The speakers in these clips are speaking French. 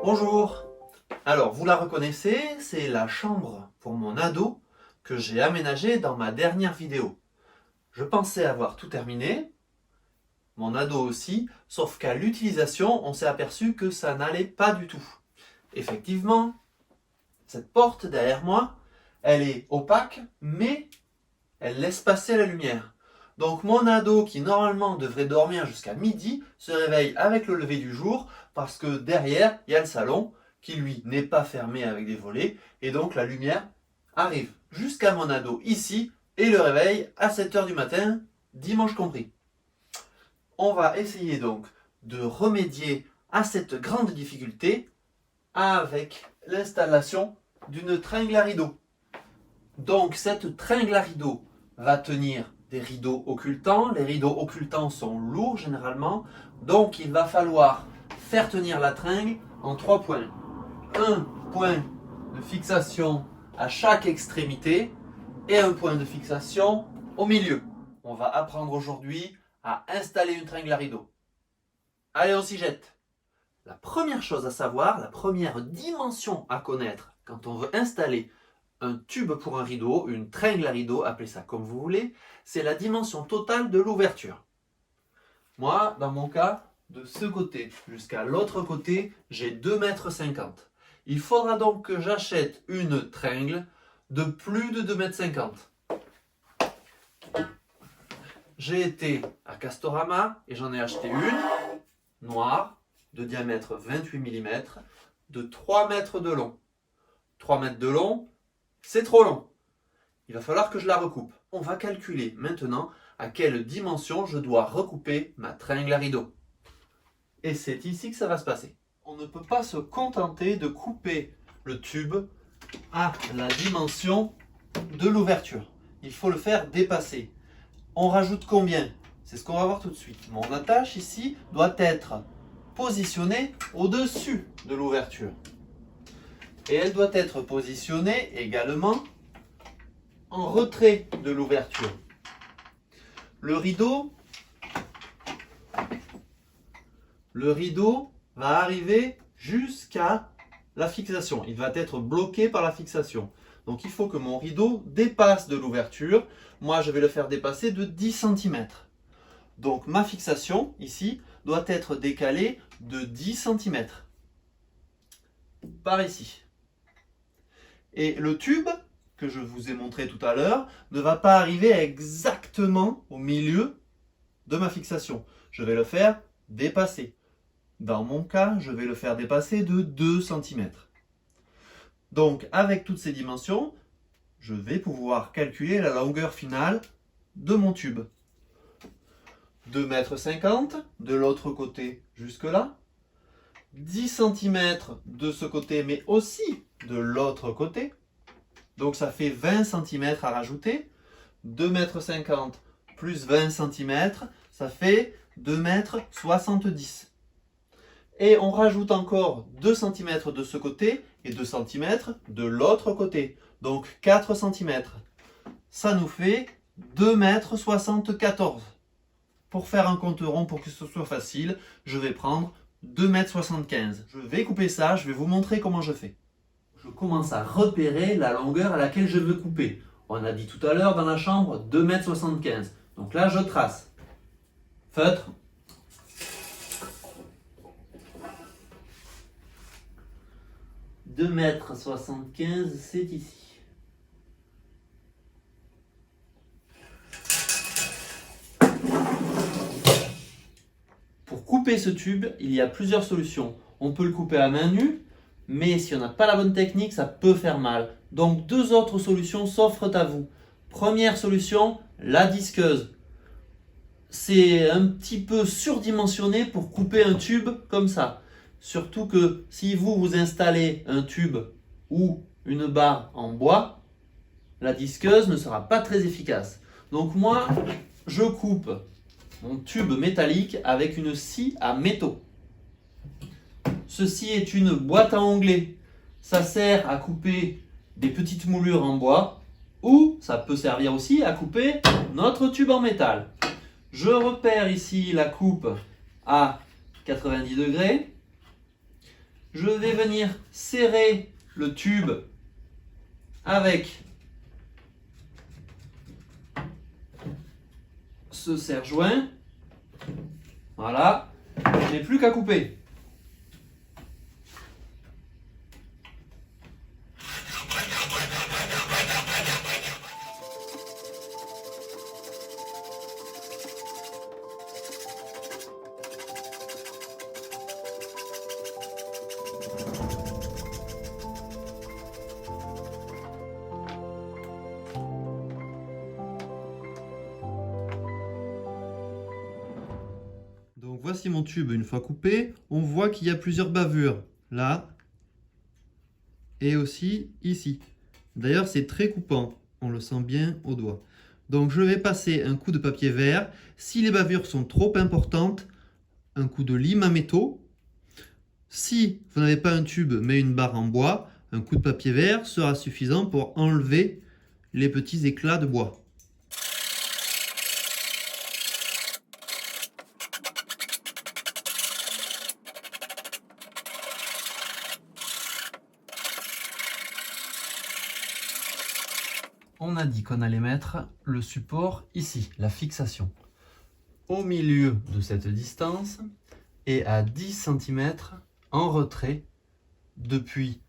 Bonjour. Alors, vous la reconnaissez, c'est la chambre pour mon ado que j'ai aménagée dans ma dernière vidéo. Je pensais avoir tout terminé, mon ado aussi, sauf qu'à l'utilisation, on s'est aperçu que ça n'allait pas du tout. Effectivement, cette porte derrière moi, elle est opaque, mais elle laisse passer la lumière. Donc mon ado, qui normalement devrait dormir jusqu'à midi, se réveille avec le lever du jour parce que derrière, il y a le salon qui lui n'est pas fermé avec des volets et donc la lumière arrive jusqu'à mon ado ici et le réveille à 7 h du matin, dimanche compris. On va essayer donc de remédier à cette grande difficulté avec l'installation d'une tringle à rideau. Donc cette tringle à rideau va tenir des rideaux occultants. Les rideaux occultants sont lourds généralement, donc il va falloir faire tenir la tringle en 3 points. Un point de fixation à chaque extrémité et un point de fixation au milieu. On va apprendre aujourd'hui à installer une tringle à rideau. Allez, on s'y jette. La première chose à savoir, la première dimension à connaître quand on veut installer un tube pour un rideau, une tringle à rideau, appelez ça comme vous voulez, c'est la dimension totale de l'ouverture. Moi, dans mon cas, de ce côté jusqu'à l'autre côté, j'ai 2,50 m. Il faudra donc que j'achète une tringle de plus de 2,50 m. J'ai été à Castorama et j'en ai acheté une noire de diamètre 28 mm de 3 mètres de long. 3 mètres de long, c'est trop long. Il va falloir que je la recoupe. On va calculer maintenant à quelle dimension je dois recouper ma tringle à rideau. Et c'est ici que ça va se passer. On ne peut pas se contenter de couper le tube à la dimension de l'ouverture. Il faut le faire dépasser. On rajoute combien? C'est ce qu'on va voir tout de suite. Mon attache ici doit être positionnée au-dessus de l'ouverture. Et elle doit être positionnée également en retrait de l'ouverture. Le rideau va arriver jusqu'à la fixation. Il va être bloqué par la fixation. Donc il faut que mon rideau dépasse de l'ouverture. Moi, je vais le faire dépasser de 10 cm. Donc ma fixation ici doit être décalée de 10 cm. Par ici. Et le tube que je vous ai montré tout à l'heure ne va pas arriver exactement au milieu de ma fixation. Je vais le faire dépasser. Dans mon cas, je vais le faire dépasser de 2 cm. Donc, avec toutes ces dimensions, je vais pouvoir calculer la longueur finale de mon tube. 2,50 m de l'autre côté jusque là. 10 cm de ce côté, mais aussi de l'autre côté. Donc ça fait 20 cm à rajouter. 2,50 m plus 20 cm, ça fait 2,70 m. Et on rajoute encore 2 cm de ce côté et 2 cm de l'autre côté. Donc 4 cm. Ça nous fait 2,74 m. Pour faire un compte rond, pour que ce soit facile, je vais prendre 2,75 m. Je vais couper ça, je vais vous montrer comment je fais. Je commence à repérer la longueur à laquelle je veux couper. On a dit tout à l'heure dans la chambre 2,75 m. Donc là, je trace. Feutre. « 2,75 m, c'est ici. Pour couper ce tube, il y a plusieurs solutions. On peut le couper à main nue, mais si on n'a pas la bonne technique, ça peut faire mal. Donc 2 autres solutions s'offrent à vous. Première solution, la disqueuse. C'est un petit peu surdimensionné pour couper un tube comme ça. Surtout que si vous installez un tube ou une barre en bois, la disqueuse ne sera pas très efficace. Donc moi, je coupe mon tube métallique avec une scie à métaux. Ceci est une boîte à onglets. Ça sert à couper des petites moulures en bois ou ça peut servir aussi à couper notre tube en métal. Je repère ici la coupe à 90 degrés. je vais venir serrer le tube avec ce serre-joint. Voilà, je n'ai plus qu'à couper. Donc voici mon tube une fois coupé. On voit qu'il y a plusieurs bavures. Là et aussi ici. D'ailleurs c'est très coupant. On le sent bien au doigt. Donc je vais passer un coup de papier vert. Si les bavures sont trop importantes, un coup de lime à métaux. Si vous n'avez pas un tube mais une barre en bois, un coup de papier vert sera suffisant pour enlever les petits éclats de bois. On a dit qu'on allait mettre le support ici, la fixation, au milieu de cette distance et à 10 cm en retrait depuis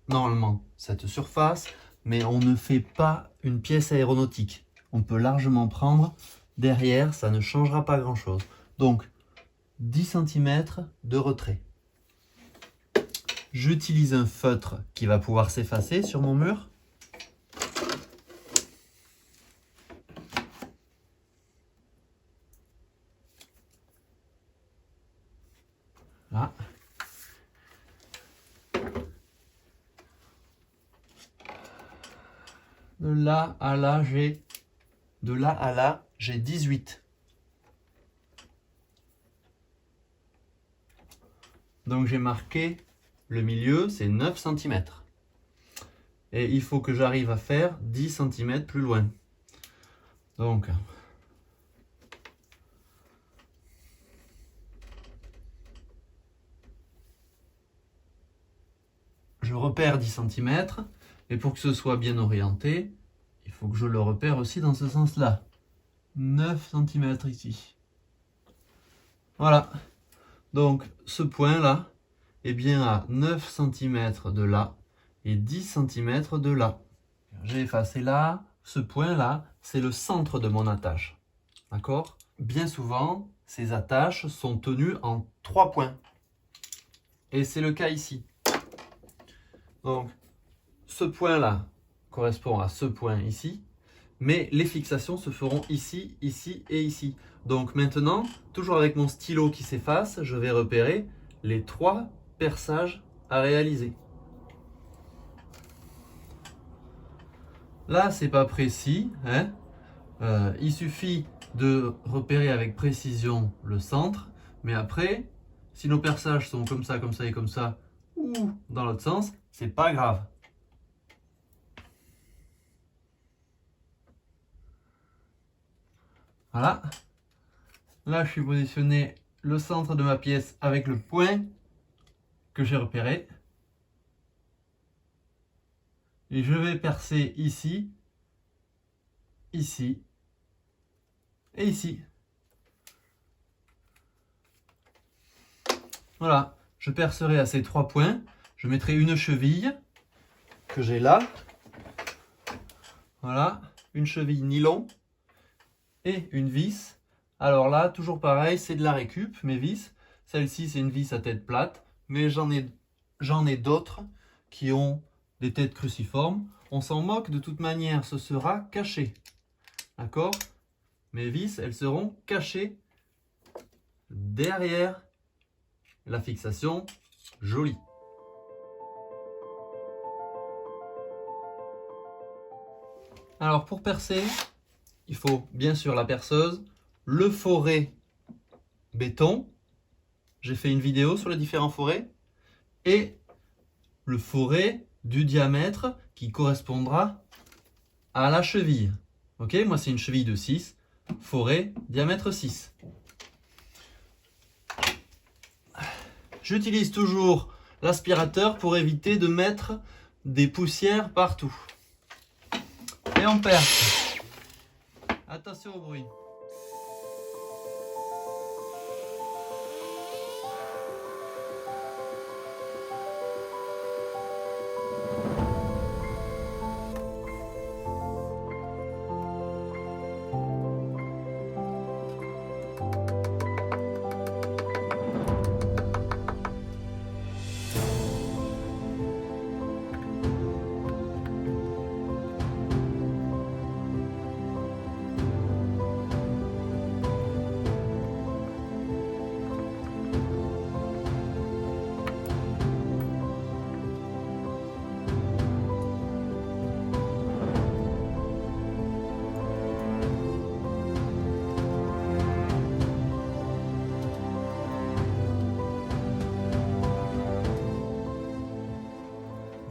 normalement cette surface, mais on ne fait pas une pièce aéronautique. On peut largement prendre derrière, ça ne changera pas grand chose. Donc 10 cm de retrait. J'utilise un feutre qui va pouvoir s'effacer sur mon mur. Là. De là à là, j'ai 18. Donc j'ai marqué le milieu, c'est 9 cm. Et il faut que j'arrive à faire 10 cm plus loin. Donc je repère 10 cm, et pour que ce soit bien orienté, il faut que je le repère aussi dans ce sens-là. 9 cm ici. Voilà. Donc ce point-là est bien à 9 cm de là et 10 cm de là. J'ai effacé là. Ce point-là, c'est le centre de mon attache. D'accord? Bien souvent, ces attaches sont tenues en 3 points. Et c'est le cas ici. Donc, ce point-là correspond à ce point ici, mais les fixations se feront ici, ici et ici. Donc maintenant, toujours avec mon stylo qui s'efface, je vais repérer les 3 perçages à réaliser. Là, c'est pas précis, hein. Il suffit de repérer avec précision le centre, mais après, si nos perçages sont comme ça et comme ça, ou dans l'autre sens, c'est pas grave. Voilà. Là, je suis positionné le centre de ma pièce avec le point que j'ai repéré. Et je vais percer ici, ici et ici. Voilà, je percerai à ces 3 points. Je mettrai une cheville que j'ai là. Voilà, une cheville nylon et une vis. Alors là, toujours pareil, c'est de la récup, mes vis. Celle-ci, c'est une vis à tête plate, mais j'en ai d'autres qui ont des têtes cruciformes. On s'en moque, de toute manière, ce sera caché. D'accord? Mes vis, elles seront cachées derrière la fixation. Jolie. Alors pour percer, il faut bien sûr la perceuse, le foret béton. J'ai fait une vidéo sur les différents forets. Et le foret du diamètre qui correspondra à la cheville. Ok, moi c'est une cheville de 6, foret diamètre 6. J'utilise toujours l'aspirateur pour éviter de mettre des poussières partout. Et on perce. Attention au bruit.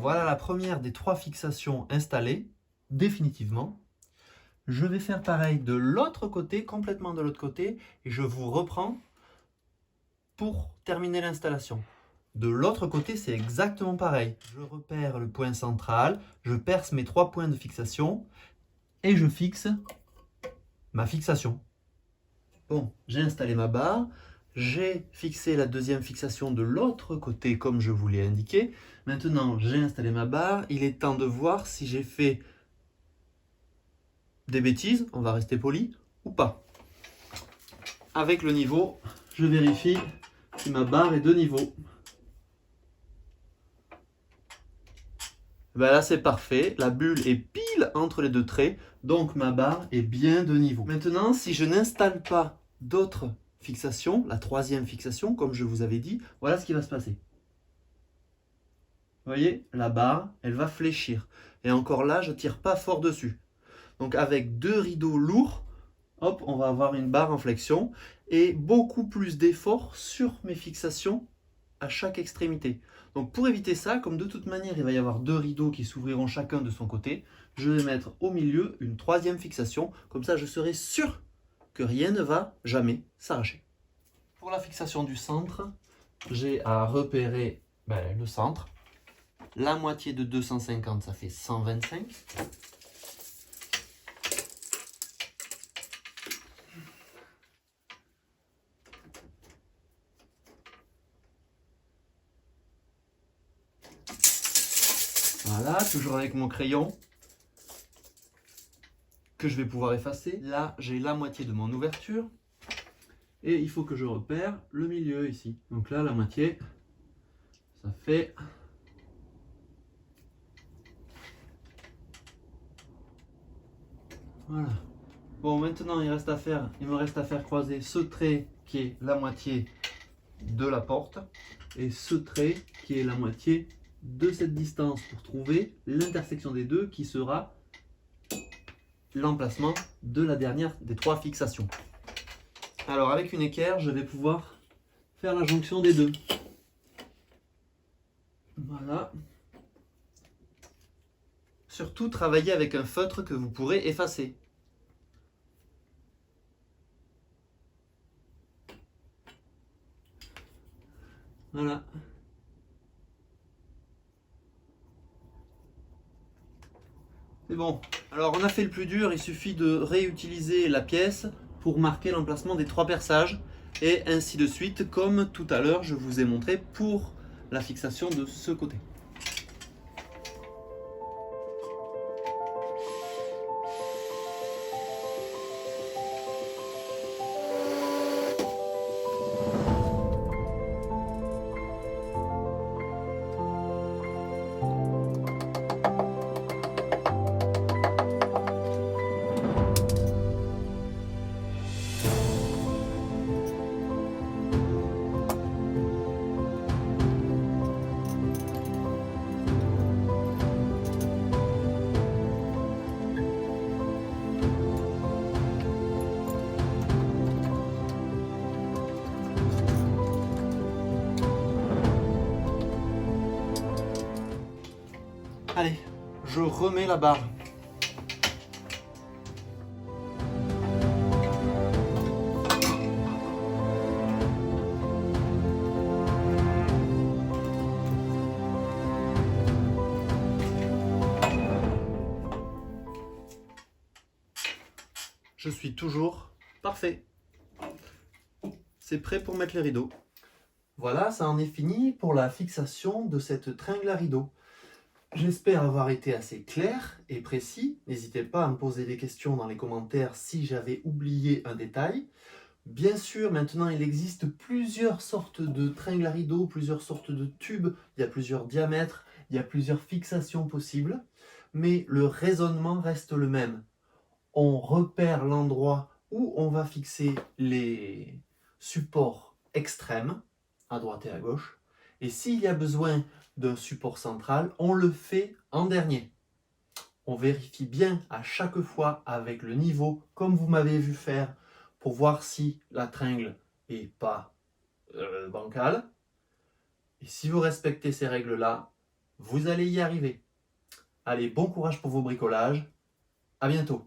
Voilà la première des 3 fixations installées, définitivement. Je vais faire pareil de l'autre côté, complètement de l'autre côté, et je vous reprends pour terminer l'installation. De l'autre côté, c'est exactement pareil. Je repère le point central, je perce mes 3 points de fixation, et je fixe ma fixation. Bon, j'ai installé ma barre. J'ai fixé la deuxième fixation de l'autre côté comme je vous l'ai indiqué. Maintenant, j'ai installé ma barre. Il est temps de voir si j'ai fait des bêtises, on va rester poli, ou pas. Avec le niveau, je vérifie si ma barre est de niveau. Ben là, c'est parfait. La bulle est pile entre les 2 traits, donc ma barre est bien de niveau. Maintenant, si je n'installe pas d'autres fixation, la 3e fixation, comme je vous avais dit, voilà ce qui va se passer. Vous voyez, la barre, elle va fléchir. Et encore là, je ne tire pas fort dessus. Donc avec 2 rideaux lourds, hop, on va avoir une barre en flexion et beaucoup plus d'effort sur mes fixations à chaque extrémité. Donc pour éviter ça, comme de toute manière, il va y avoir 2 rideaux qui s'ouvriront chacun de son côté, je vais mettre au milieu une 3e fixation. Comme ça, je serai sûr que rien ne va jamais s'arracher. Pour la fixation du centre, j'ai à repérer le centre. La moitié de 250, ça fait 125. Voilà, toujours avec mon crayon que je vais pouvoir effacer. Là, j'ai la moitié de mon ouverture. Et il faut que je repère le milieu ici. Donc là, la moitié, ça fait... Voilà. Bon, maintenant, il me reste à faire croiser ce trait qui est la moitié de la porte et ce trait qui est la moitié de cette distance pour trouver l'intersection des deux qui sera l'emplacement de la dernière des 3 fixations. Alors avec une équerre, je vais pouvoir faire la jonction des deux. Voilà. Surtout travailler avec un feutre que vous pourrez effacer. Voilà. C'est bon. Alors on a fait le plus dur, il suffit de réutiliser la pièce pour marquer l'emplacement des 3 perçages et ainsi de suite, comme tout à l'heure je vous ai montré pour la fixation de ce côté. Allez, je remets la barre. Je suis toujours parfait. C'est prêt pour mettre les rideaux. Voilà, ça en est fini pour la fixation de cette tringle à rideaux. J'espère avoir été assez clair et précis. N'hésitez pas à me poser des questions dans les commentaires si j'avais oublié un détail. Bien sûr, maintenant il existe plusieurs sortes de tringles à rideaux, plusieurs sortes de tubes, il y a plusieurs diamètres, il y a plusieurs fixations possibles, mais le raisonnement reste le même. On repère l'endroit où on va fixer les supports extrêmes, à droite et à gauche, et s'il y a besoin d'un support central, on le fait en dernier. On vérifie bien à chaque fois avec le niveau, comme vous m'avez vu faire, pour voir si la tringle est pas bancale. Et si vous respectez ces règles-là, vous allez y arriver. Allez, bon courage pour vos bricolages. À bientôt.